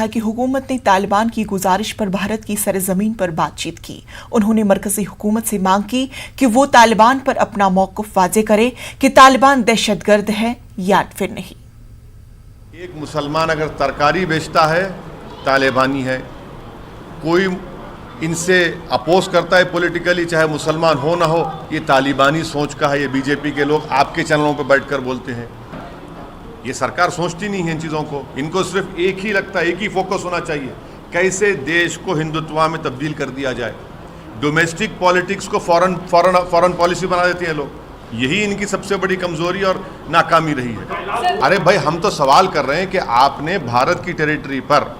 कि हुकूमत ने तालिबान की गुजारिश पर भारत की सरजमीन पर बातचीत की। उन्होंने मरकजी हुकूमत से मांग की कि वो तालिबान पर अपना मौक़िफ़ वाज़े करे कि तालिबान दहशतगर्द है या फिर नहीं। एक मुसलमान अगर तरकारी बेचता है तालिबानी है, कोई इनसे अपोज करता है पॉलिटिकली, चाहे मुसलमान हो ना हो, ये तालिबानी सोच का है। ये बीजेपी के लोग आपके चैनलों पर बैठकर बोलते हैं। ये सरकार सोचती नहीं है इन चीज़ों को। इनको सिर्फ एक ही लगता है, एक ही फोकस होना चाहिए, कैसे देश को हिंदुत्व में तब्दील कर दिया जाए। डोमेस्टिक पॉलिटिक्स को फॉरेन पॉलिसी बना देते हैं लोग। यही इनकी सबसे बड़ी कमजोरी और नाकामी रही है। अरे भाई, हम तो सवाल कर रहे हैं कि आपने भारत की टेरिटरी पर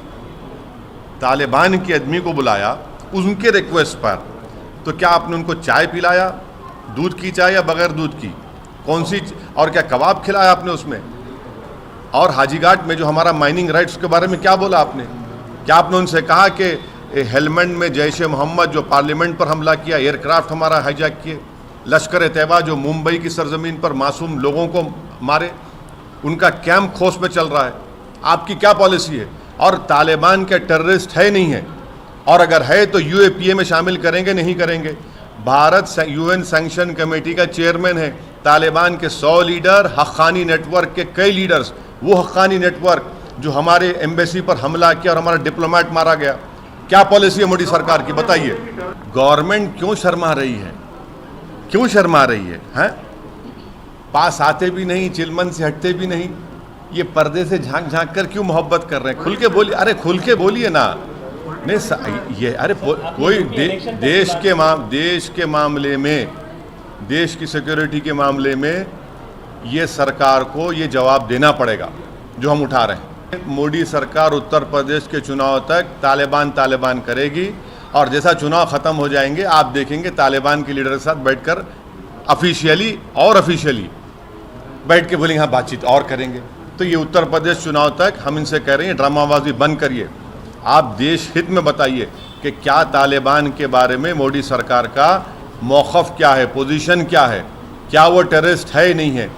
तालिबान के आदमी को बुलाया उनके रिक्वेस्ट पर, तो क्या आपने उनको चाय पिलाया, दूध की चाय या बगैर दूध की, कौन सी, और क्या कबाब खिलाया आपने उसमें? और हाजीघाट में जो हमारा माइनिंग राइट्स के बारे में क्या बोला आपने? क्या आपने उनसे कहा कि हेलमंड में जैश ए मोहम्मद जो पार्लियामेंट पर हमला किया, एयरक्राफ्ट हमारा हाईजैक किए, लश्कर ए तैयबा जो मुंबई की सरजमीन पर मासूम लोगों को मारे, उनका कैंप खोस में चल रहा है, आपकी क्या पॉलिसी है? और तालिबान के टेररिस्ट है नहीं है, और अगर है तो यूएपीए में शामिल करेंगे नहीं करेंगे? भारत यूएन सैंक्शन कमेटी का चेयरमैन है। तालिबान के 100 लीडर, हक्कानी नेटवर्क के कई लीडर्स, वो हक्कानी नेटवर्क जो हमारे एम्बेसी पर हमला किया और हमारा डिप्लोमेट मारा गया। क्या पॉलिसी है मोदी सरकार की, बताइए? गवर्नमेंट क्यों शर्मा रही है? क्यों शर्मा रही है? हैं? पास आते भी नहीं, चिलमन से हटते भी नहीं, ये पर्दे से झांक झांक कर क्यों मोहब्बत कर रहे हैं? खुल के बोलिए। अरे खुल के बोलिए ना। नहीं ये, अरे कोई देश के मामले में, देश की सिक्योरिटी के मामले में ये सरकार को ये जवाब देना पड़ेगा जो हम उठा रहे हैं। मोदी सरकार उत्तर प्रदेश के चुनाव तक तालिबान करेगी, और जैसा चुनाव ख़त्म हो जाएंगे आप देखेंगे तालिबान के लीडर के साथ बैठकर ऑफिशियली बैठ के बोलेंगे हाँ बातचीत और करेंगे। तो ये उत्तर प्रदेश चुनाव तक हम इनसे कह रहे हैं ड्रामाबाजी बंद करिए। आप देश हित में बताइए कि क्या तालिबान के बारे में मोदी सरकार का मौक़िफ़ क्या है, पोजीशन क्या है, क्या वो टेररिस्ट है नहीं है?